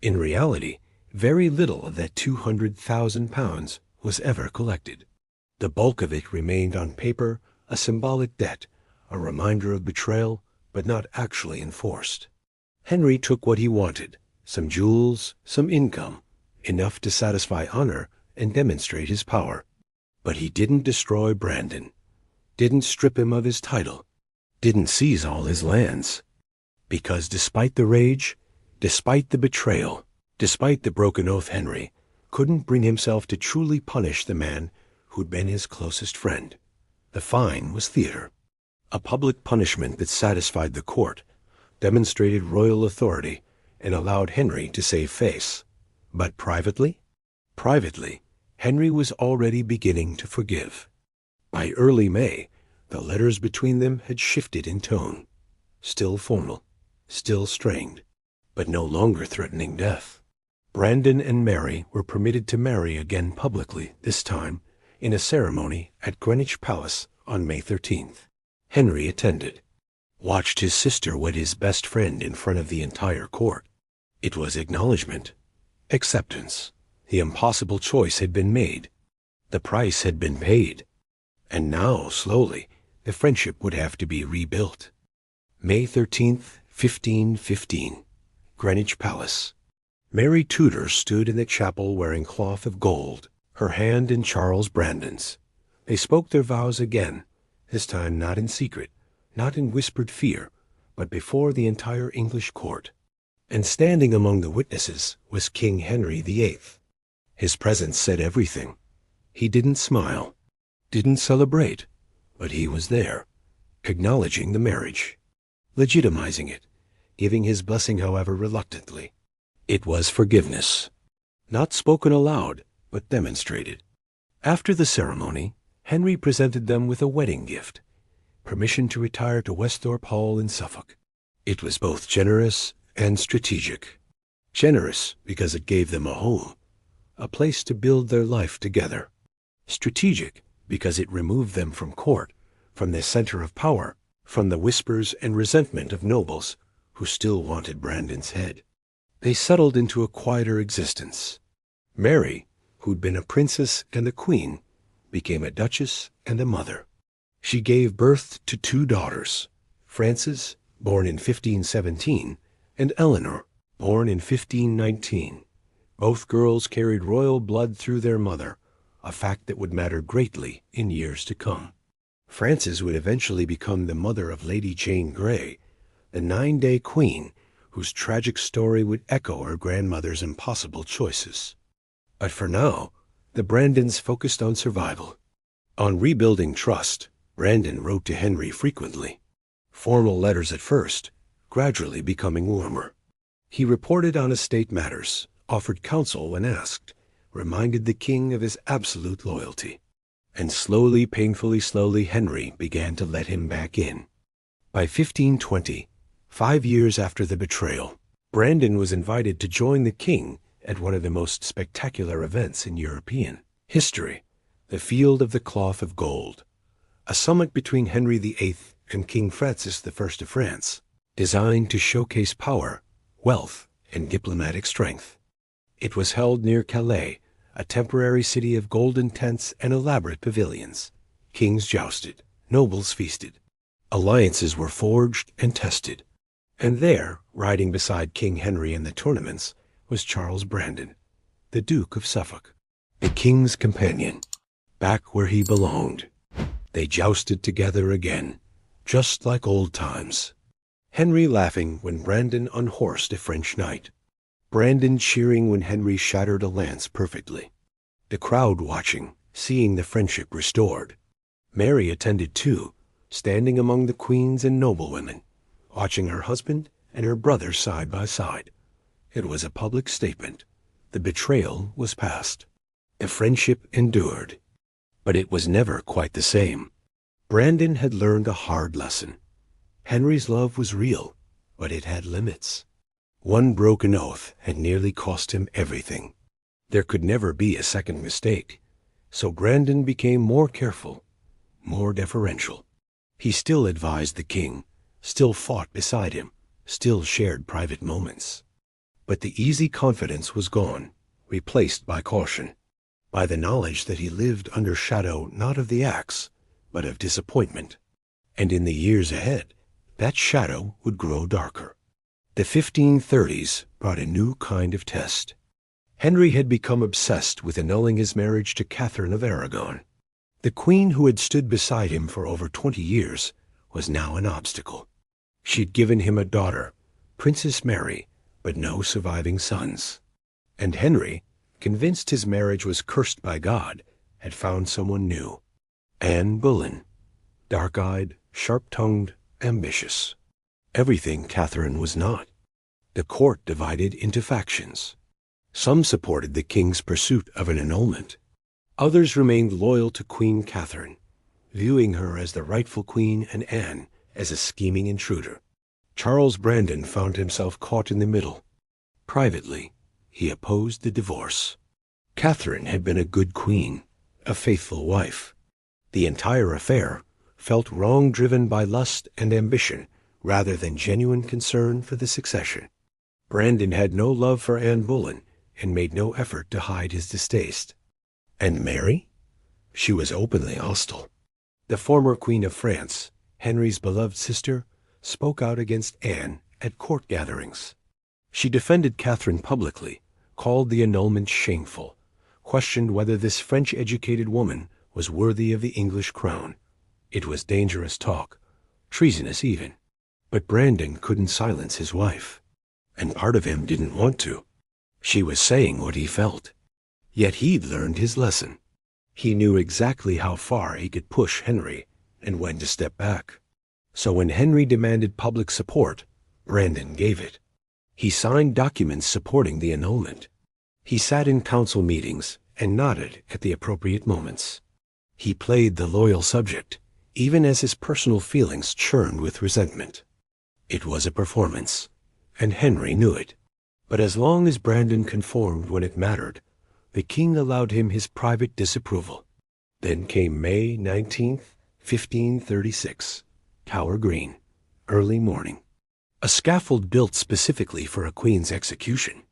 In reality, very little of that £200,000 was ever collected. The bulk of it remained on paper, a symbolic debt, a reminder of betrayal, but not actually enforced. Henry took what he wanted, some jewels, some income, enough to satisfy honor and demonstrate his power. But he didn't destroy Brandon, didn't strip him of his title, didn't seize all his lands. Because despite the rage, despite the betrayal, despite the broken oath, Henry couldn't bring himself to truly punish the man who'd been his closest friend. The fine was theater, a public punishment that satisfied the court, demonstrated royal authority, and allowed Henry to save face. But privately, Henry was already beginning to forgive. By early May, the letters between them had shifted in tone, still formal, still strained, but no longer threatening death. Brandon and Mary were permitted to marry again publicly, this time in a ceremony at Greenwich Palace on May 13th. Henry attended, watched his sister wed his best friend in front of the entire court. It was acknowledgement, acceptance. The impossible choice had been made. The price had been paid. And now, slowly, the friendship would have to be rebuilt. May 13th, 1515, Greenwich Palace. Mary Tudor stood in the chapel wearing cloth of gold, her hand in Charles Brandon's. They spoke their vows again, this time not in secret, not in whispered fear, but before the entire English court. And standing among the witnesses was King Henry VIII. His presence said everything. He didn't smile, didn't celebrate, but he was there, acknowledging the marriage, legitimizing it, giving his blessing, however reluctantly. It was forgiveness, not spoken aloud, but demonstrated. After the ceremony, Henry presented them with a wedding gift, permission to retire to Westhorpe Hall in Suffolk. It was both generous and strategic. Generous because it gave them a home, a place to build their life together. Strategic because it removed them from court, from the center of power, from the whispers and resentment of nobles who still wanted Brandon's head. They settled into a quieter existence. Mary, who'd been a princess and a queen, became a duchess and a mother. She gave birth to 2 daughters, Frances, born in 1517, and Eleanor, born in 1519. Both girls carried royal blood through their mother, a fact that would matter greatly in years to come. Frances would eventually become the mother of Lady Jane Grey, the 9-day queen whose tragic story would echo her grandmother's impossible choices. But for now, the Brandons focused on survival. On rebuilding trust, Brandon wrote to Henry frequently. Formal letters at first, gradually becoming warmer. He reported on estate matters, offered counsel when asked, reminded the king of his absolute loyalty. And slowly, painfully slowly, Henry began to let him back in. By 1520, 5 years after the betrayal, Brandon was invited to join the king at one of the most spectacular events in European history, the Field of the Cloth of Gold, a summit between Henry VIII and King Francis I of France, designed to showcase power, wealth, and diplomatic strength. It was held near Calais, a temporary city of golden tents and elaborate pavilions. Kings jousted, nobles feasted. Alliances were forged and tested. And there, riding beside King Henry in the tournaments, was Charles Brandon, the Duke of Suffolk, the king's companion, back where he belonged. They jousted together again, just like old times. Henry laughing when Brandon unhorsed a French knight. Brandon cheering when Henry shattered a lance perfectly. The crowd watching, seeing the friendship restored. Mary attended too, standing among the queens and noblewomen, watching her husband and her brother side by side. It was a public statement. The betrayal was past. The friendship endured. But it was never quite the same. Brandon had learned a hard lesson. Henry's love was real, but it had limits. One broken oath had nearly cost him everything. There could never be a second mistake, so Brandon became more careful, more deferential. He still advised the king, still fought beside him, still shared private moments. But the easy confidence was gone, replaced by caution, by the knowledge that he lived under shadow not of the axe, but of disappointment. And in the years ahead, that shadow would grow darker. The 1530s brought a new kind of test. Henry had become obsessed with annulling his marriage to Catherine of Aragon. The queen who had stood beside him for over 20 years was now an obstacle. She'd given him a daughter, Princess Mary, but no surviving sons. And Henry, convinced his marriage was cursed by God, had found someone new. Anne Boleyn, dark-eyed, sharp-tongued, ambitious. Everything Catherine was not. The court divided into factions. Some supported the king's pursuit of an annulment. Others remained loyal to Queen Catherine, viewing her as the rightful queen and Anne as a scheming intruder. Charles Brandon found himself caught in the middle. Privately, he opposed the divorce. Catherine had been a good queen, a faithful wife. The entire affair felt wrong, driven by lust and ambition rather than genuine concern for the succession. Brandon had no love for Anne Boleyn and made no effort to hide his distaste. And Mary? She was openly hostile. The former Queen of France, Henry's beloved sister, spoke out against Anne at court gatherings. She defended Catherine publicly, called the annulment shameful, questioned whether this French-educated woman was worthy of the English crown. It was dangerous talk, treasonous even. But Brandon couldn't silence his wife, and part of him didn't want to. She was saying what he felt. Yet he'd learned his lesson. He knew exactly how far he could push Henry and when to step back. So when Henry demanded public support, Brandon gave it. He signed documents supporting the annulment. He sat in council meetings and nodded at the appropriate moments. He played the loyal subject, even as his personal feelings churned with resentment. It was a performance, and Henry knew it. But as long as Brandon conformed when it mattered, the king allowed him his private disapproval. Then came May 19th, 1536, Tower Green, early morning. A scaffold built specifically for a queen's execution.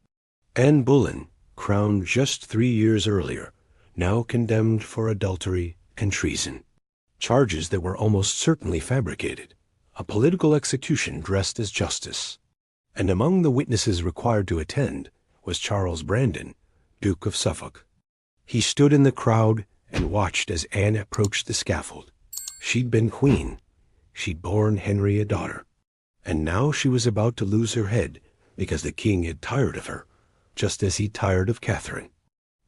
Anne Boleyn, crowned just 3 years earlier, now condemned for adultery and treason. Charges that were almost certainly fabricated. A political execution dressed as justice. And among the witnesses required to attend was Charles Brandon, Duke of Suffolk. He stood in the crowd and watched as Anne approached the scaffold. She'd been queen. She'd borne Henry a daughter. And now she was about to lose her head because the king had tired of her, just as he tired of Catherine.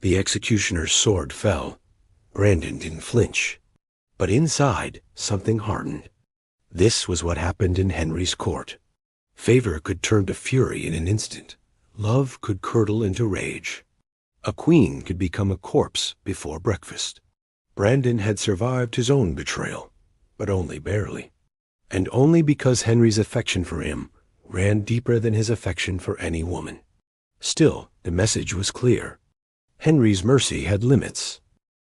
The executioner's sword fell. Brandon didn't flinch. But inside, something hardened. This was what happened in Henry's court. Favor could turn to fury in an instant. Love could curdle into rage. A queen could become a corpse before breakfast. Brandon had survived his own betrayal, but only barely. And only because Henry's affection for him ran deeper than his affection for any woman. Still, the message was clear. Henry's mercy had limits.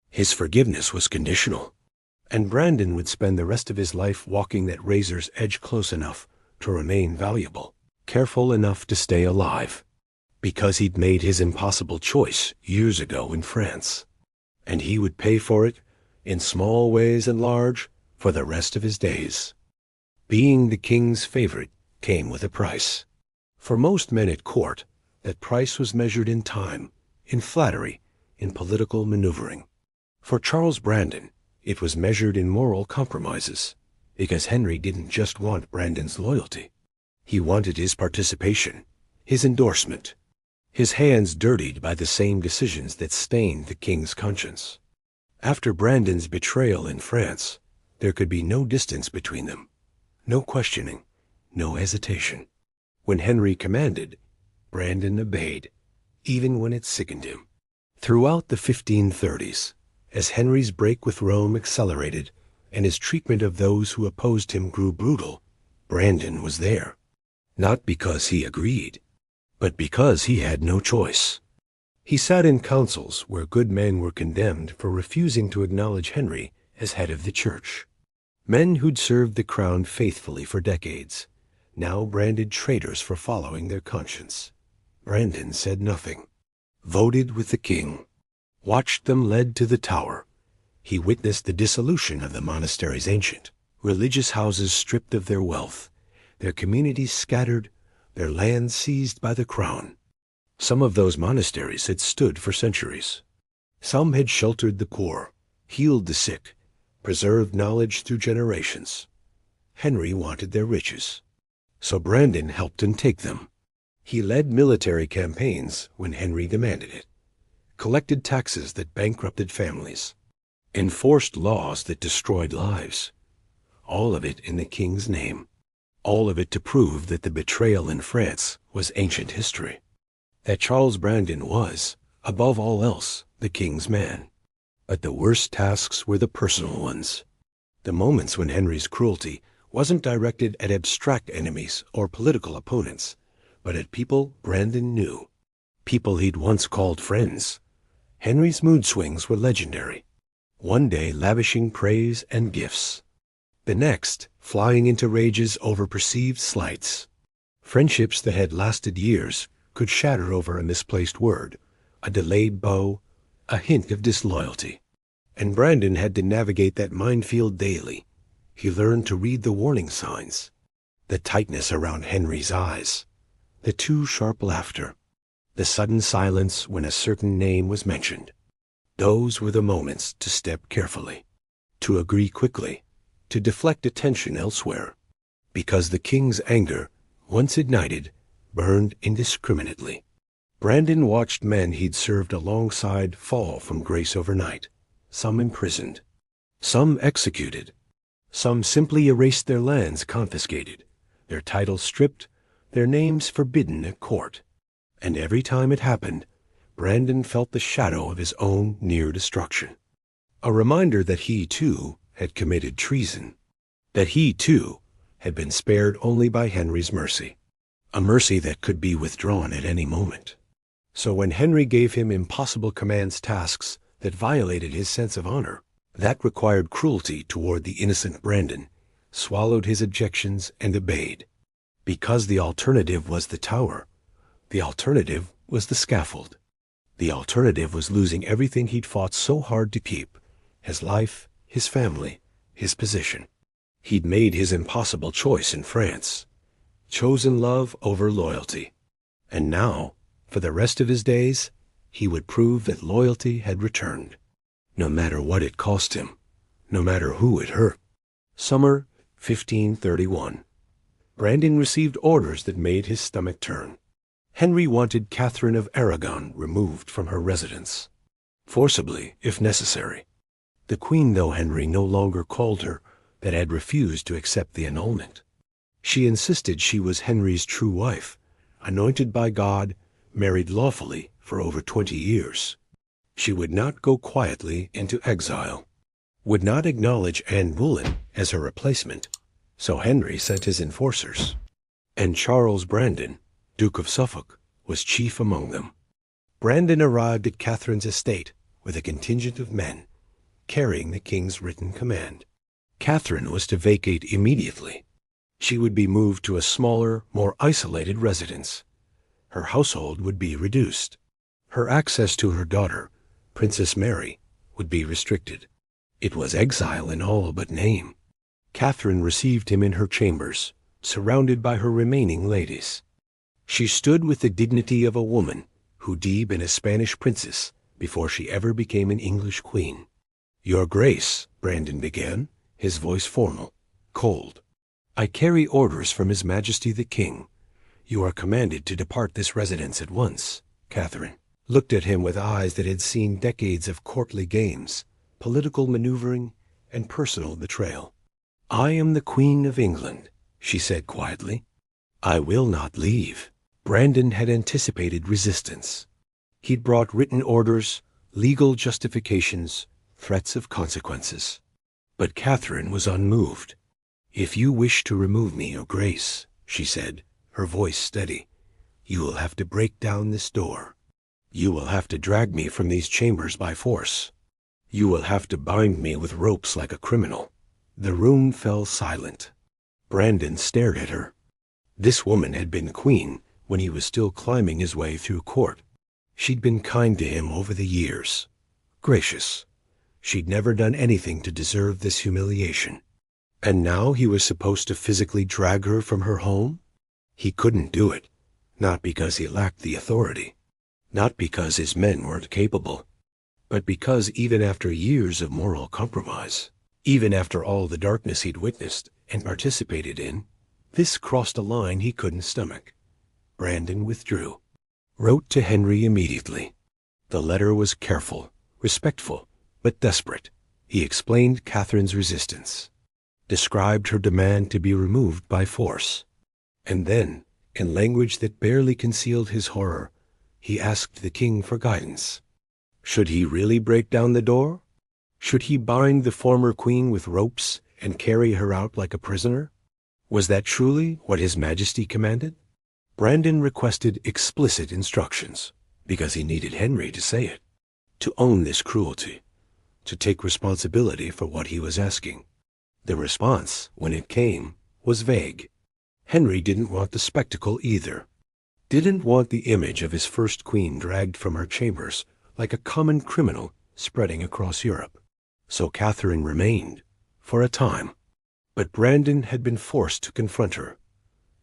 His forgiveness was conditional. And Brandon would spend the rest of his life walking that razor's edge close enough to remain valuable, careful enough to stay alive. Because he'd made his impossible choice years ago in France. And he would pay for it, in small ways and large, for the rest of his days. Being the king's favorite came with a price. For most men at court, that price was measured in time, in flattery, in political maneuvering. For Charles Brandon, it was measured in moral compromises, because Henry didn't just want Brandon's loyalty. He wanted his participation, his endorsement, his hands dirtied by the same decisions that stained the king's conscience. After Brandon's betrayal in France, there could be no distance between them. No questioning, no hesitation. When Henry commanded, Brandon obeyed, even when it sickened him. Throughout the 1530s, as Henry's break with Rome accelerated and his treatment of those who opposed him grew brutal, Brandon was there. Not because he agreed, but because he had no choice. He sat in councils where good men were condemned for refusing to acknowledge Henry as head of the church. Men who'd served the crown faithfully for decades, now branded traitors for following their conscience. Brandon said nothing. Voted with the king. Watched them led to the Tower. He witnessed the dissolution of the monastery's ancient, religious houses stripped of their wealth, their communities scattered, their lands seized by the crown. Some of those monasteries had stood for centuries. Some had sheltered the poor, healed the sick, preserved knowledge through generations. Henry wanted their riches, so Brandon helped him take them. He led military campaigns when Henry demanded it, collected taxes that bankrupted families, enforced laws that destroyed lives. All of it in the king's name. All of it to prove that the betrayal in France was ancient history. That Charles Brandon was, above all else, the king's man. But the worst tasks were the personal ones. The moments when Henry's cruelty wasn't directed at abstract enemies or political opponents, but at people Brandon knew. People he'd once called friends. Henry's mood swings were legendary. One day lavishing praise and gifts. The next, flying into rages over perceived slights. Friendships that had lasted years could shatter over a misplaced word, a delayed bow, a hint of disloyalty. And Brandon had to navigate that minefield daily. He learned to read the warning signs. The tightness around Henry's eyes. The too sharp laughter. The sudden silence when a certain name was mentioned. Those were the moments to step carefully. To agree quickly. To deflect attention elsewhere. Because the king's anger, once ignited, burned indiscriminately. Brandon watched men he'd served alongside fall from grace overnight. Some imprisoned. Some executed. Some simply erased, their lands confiscated, their titles stripped, their names forbidden at court. And every time it happened, Brandon felt the shadow of his own near destruction. A reminder that he, too, had committed treason. That he, too, had been spared only by Henry's mercy. A mercy that could be withdrawn at any moment. So when Henry gave him impossible commands, tasks that violated his sense of honor, that required cruelty toward the innocent Brandon, swallowed his objections and obeyed. Because the alternative was the Tower. The alternative was the scaffold. The alternative was losing everything he'd fought so hard to keep. His life, his family, his position. He'd made his impossible choice in France. Chosen love over loyalty. And now, for the rest of his days, he would prove that loyalty had returned. No matter what it cost him. No matter who it hurt. Summer 1531. Brandon received orders that made his stomach turn. Henry wanted Catherine of Aragon removed from her residence. Forcibly, if necessary. The queen, though Henry no longer called her, that had refused to accept the annulment. She insisted she was Henry's true wife, anointed by God, married lawfully for over 20 years. She would not go quietly into exile, would not acknowledge Anne Boleyn as her replacement, so Henry sent his enforcers. And Charles Brandon, Duke of Suffolk, was chief among them. Brandon arrived at Catherine's estate with a contingent of men, carrying the king's written command. Catherine was to vacate immediately. She would be moved to a smaller, more isolated residence. Her household would be reduced. Her access to her daughter, Princess Mary, would be restricted. It was exile in all but name. Catherine received him in her chambers, surrounded by her remaining ladies. She stood with the dignity of a woman who'd been a Spanish princess before she ever became an English queen. "Your Grace," Brandon began, his voice formal, cold. "I carry orders from His Majesty the King. You are commanded to depart this residence at once." Catherine looked at him with eyes that had seen decades of courtly games, political maneuvering, and personal betrayal. "I am the Queen of England," she said quietly. "I will not leave." Brandon had anticipated resistance. He'd brought written orders, legal justifications, threats of consequences. But Catherine was unmoved. "If you wish to remove me, Your Grace," she said, her voice steady, "you will have to break down this door. You will have to drag me from these chambers by force. You will have to bind me with ropes like a criminal." The room fell silent. Brandon stared at her. This woman had been queen when he was still climbing his way through court. She'd been kind to him over the years. Gracious. She'd never done anything to deserve this humiliation. And now he was supposed to physically drag her from her home? He couldn't do it. Not because he lacked the authority. Not because his men weren't capable. But because even after years of moral compromise, even after all the darkness he'd witnessed and participated in, this crossed a line he couldn't stomach. Brandon withdrew. Wrote to Henry immediately. The letter was careful, respectful, but desperate. He explained Catherine's resistance, described her demand to be removed by force. And then, in language that barely concealed his horror, he asked the king for guidance. Should he really break down the door? Should he bind the former queen with ropes and carry her out like a prisoner? Was that truly what His Majesty commanded? Brandon requested explicit instructions, because he needed Henry to say it, to own this cruelty, to take responsibility for what he was asking. The response, when it came, was vague. Henry didn't want the spectacle either. Didn't want the image of his first queen dragged from her chambers like a common criminal spreading across Europe. So Catherine remained, for a time. But Brandon had been forced to confront her,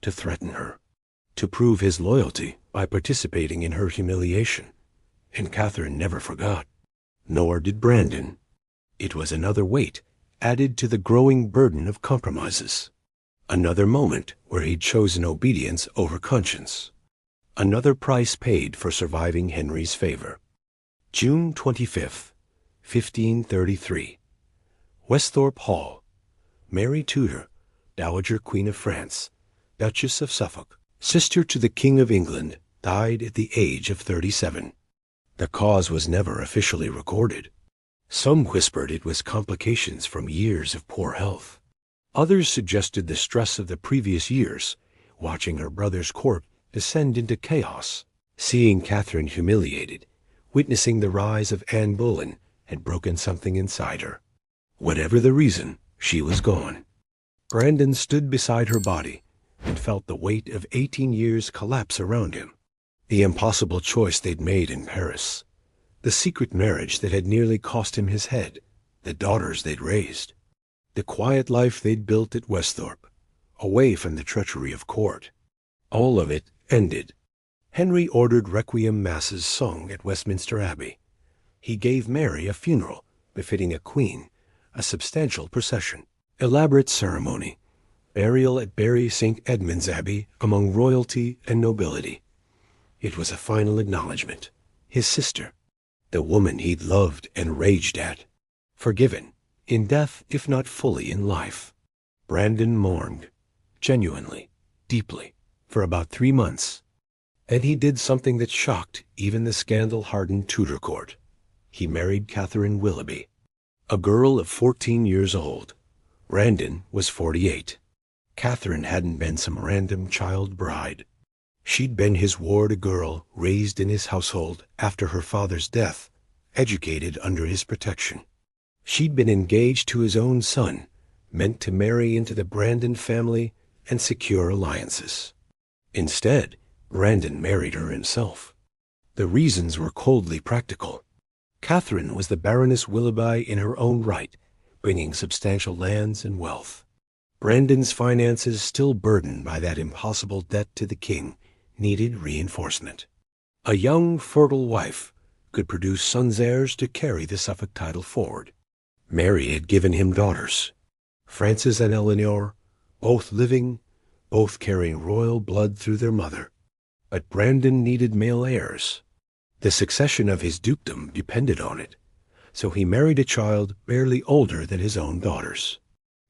to threaten her, to prove his loyalty by participating in her humiliation. And Catherine never forgot. Nor did Brandon. It was another weight added to the growing burden of compromises. Another moment where he'd chosen obedience over conscience. Another price paid for surviving Henry's favor. June 25th, 1533. Westhorpe Hall. Mary Tudor, Dowager Queen of France, Duchess of Suffolk, sister to the King of England, died at the age of 37. The cause was never officially recorded. Some whispered it was complications from years of poor health. Others suggested the stress of the previous years, watching her brother's court descend into chaos. Seeing Catherine humiliated, witnessing the rise of Anne Boleyn, had broken something inside her. Whatever the reason, she was gone. Brandon stood beside her body and felt the weight of 18 years collapse around him. The impossible choice they'd made in Paris, the secret marriage that had nearly cost him his head, the daughters they'd raised, the quiet life they'd built at Westhorpe, away from the treachery of court. All of it ended. Henry ordered requiem masses sung at Westminster Abbey. He gave Mary a funeral befitting a queen, a substantial procession, elaborate ceremony, burial at Bury St. Edmund's Abbey among royalty and nobility. It was a final acknowledgment. His sister, the woman he'd loved and raged at, forgiven, in death if not fully in life. Brandon mourned, genuinely, deeply, for about 3 months. And he did something that shocked even the scandal-hardened Tudor court. He married Catherine Willoughby, a girl of 14 years old. Brandon was 48. Catherine hadn't been some random child bride. She'd been his ward, a girl raised in his household after her father's death, educated under his protection. She'd been engaged to his own son, meant to marry into the Brandon family and secure alliances. Instead, Brandon married her himself. The reasons were coldly practical. Catherine was the Baroness Willoughby in her own right, bringing substantial lands and wealth. Brandon's finances, still burdened by that impossible debt to the king, needed reinforcement. A young, fertile wife could produce sons heirs to carry the Suffolk title forward. Mary had given him daughters, Frances and Eleanor, both living, both carrying royal blood through their mother. But Brandon needed male heirs. The succession of his dukedom depended on it, so he married a child barely older than his own daughters.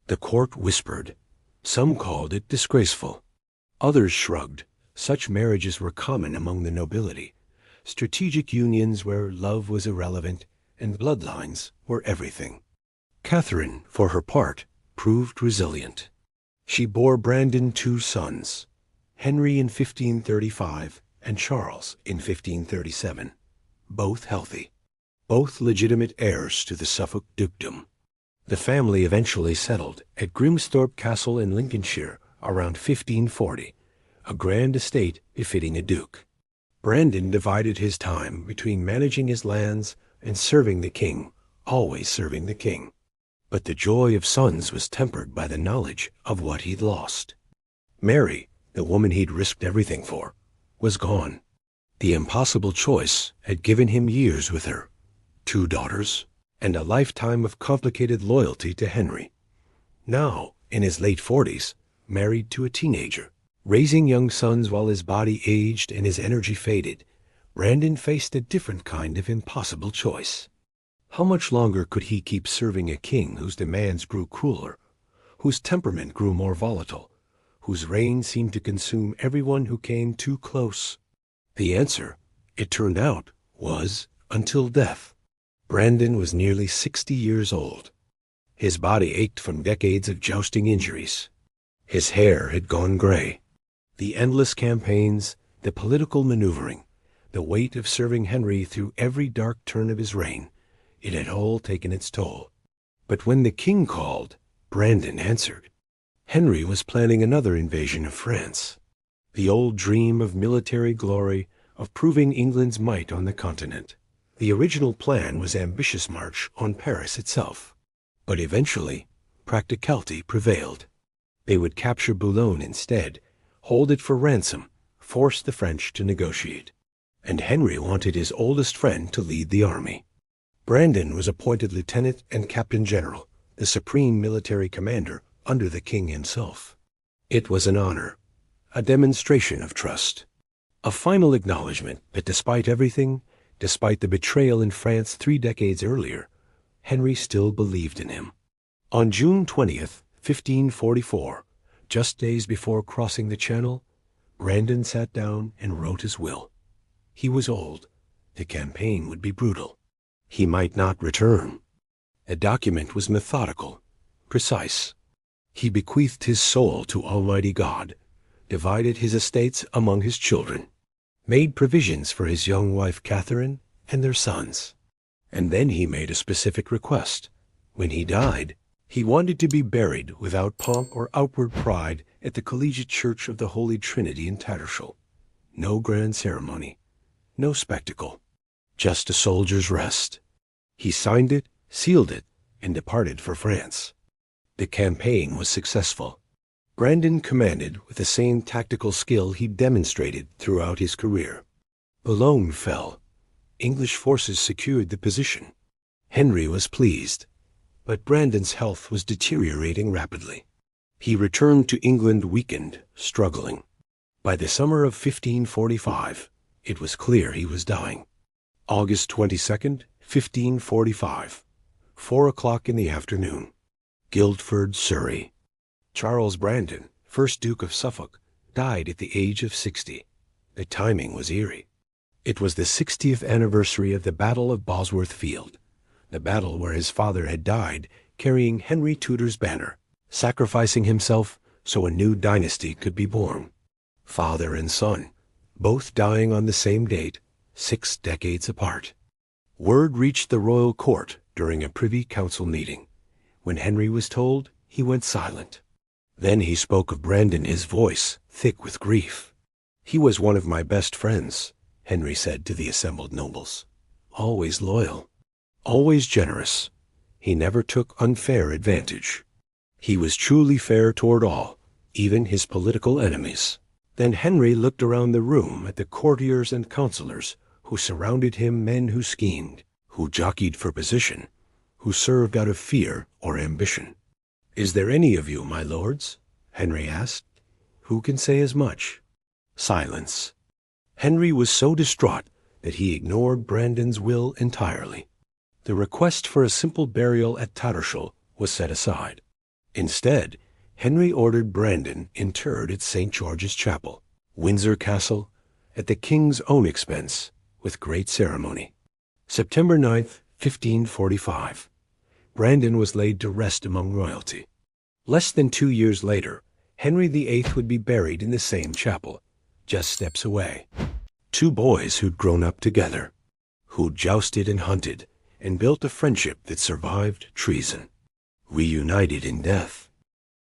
The court whispered. Some called it disgraceful. Others shrugged. Such marriages were common among the nobility, strategic unions where love was irrelevant and bloodlines were everything. Catherine, for her part, proved resilient. She bore Brandon 2 sons, Henry in 1535 and Charles in 1537, both healthy, both legitimate heirs to the Suffolk dukedom. The family eventually settled at Grimsthorpe Castle in Lincolnshire around 1540, a grand estate befitting a duke. Brandon divided his time between managing his lands and serving the king, always serving the king. But the joy of sons was tempered by the knowledge of what he'd lost. Mary, the woman he'd risked everything for, was gone. The impossible choice had given him years with her, 2 daughters, and a lifetime of complicated loyalty to Henry. Now, in his late 40s, married to a teenager, raising young sons while his body aged and his energy faded, Brandon faced a different kind of impossible choice. How much longer could he keep serving a king whose demands grew crueler, whose temperament grew more volatile, whose reign seemed to consume everyone who came too close? The answer, it turned out, was until death. Brandon was nearly 60 years old. His body ached from decades of jousting injuries. His hair had gone gray. The endless campaigns, the political maneuvering, the weight of serving Henry through every dark turn of his reign, it had all taken its toll. But when the king called, Brandon answered. Henry was planning another invasion of France. The old dream of military glory, of proving England's might on the continent. The original plan was ambitious march on Paris itself. But eventually, practicality prevailed. They would capture Boulogne instead, hold it for ransom, force the French to negotiate. And Henry wanted his oldest friend to lead the army. Brandon was appointed lieutenant and captain general, the supreme military commander under the king himself. It was an honor, a demonstration of trust, a final acknowledgement that despite everything, despite the betrayal in France 3 decades earlier, Henry still believed in him. On June 20th, 1544, just days before crossing the Channel, Brandon sat down and wrote his will. He was old. The campaign would be brutal. He might not return. The document was methodical, precise. He bequeathed his soul to Almighty God, divided his estates among his children, made provisions for his young wife Catherine and their sons. And then he made a specific request. When he died, he wanted to be buried without pomp or outward pride at the Collegiate Church of the Holy Trinity in Tattershall. No grand ceremony, no spectacle, just a soldier's rest. He signed it, sealed it, and departed for France. The campaign was successful. Brandon commanded with the same tactical skill he demonstrated throughout his career. Boulogne fell. English forces secured the position. Henry was pleased, but Brandon's health was deteriorating rapidly. He returned to England weakened, struggling. By the summer of 1545, it was clear he was dying. August 22nd, 1545, 4 o'clock in the afternoon. Guildford, Surrey. Charles Brandon, 1st Duke of Suffolk, died at the age of 60. The timing was eerie. It was the 60th anniversary of the Battle of Bosworth Field, the battle where his father had died carrying Henry Tudor's banner, sacrificing himself so a new dynasty could be born. Father and son, both dying on the same date, 6 decades apart. Word reached the royal court during a Privy Council meeting. When Henry was told, he went silent. Then he spoke of Brandon, his voice thick with grief. "He was one of my best friends," Henry said to the assembled nobles. "Always loyal, always generous. He never took unfair advantage. He was truly fair toward all, even his political enemies." Then Henry looked around the room at the courtiers and counselors who surrounded him, men who schemed, who jockeyed for position, who served out of fear or ambition. "Is there any of you, my lords?" Henry asked. "Who can say as much?" Silence. Henry was so distraught that he ignored Brandon's will entirely. The request for a simple burial at Tattershall was set aside. Instead, Henry ordered Brandon interred at St. George's Chapel, Windsor Castle, at the king's own expense, with great ceremony. September 9th, 1545. Brandon was laid to rest among royalty. Less than 2 years later, Henry VIII would be buried in the same chapel, just steps away. 2 boys who'd grown up together, who'd jousted and hunted, and built a friendship that survived treason, reunited in death.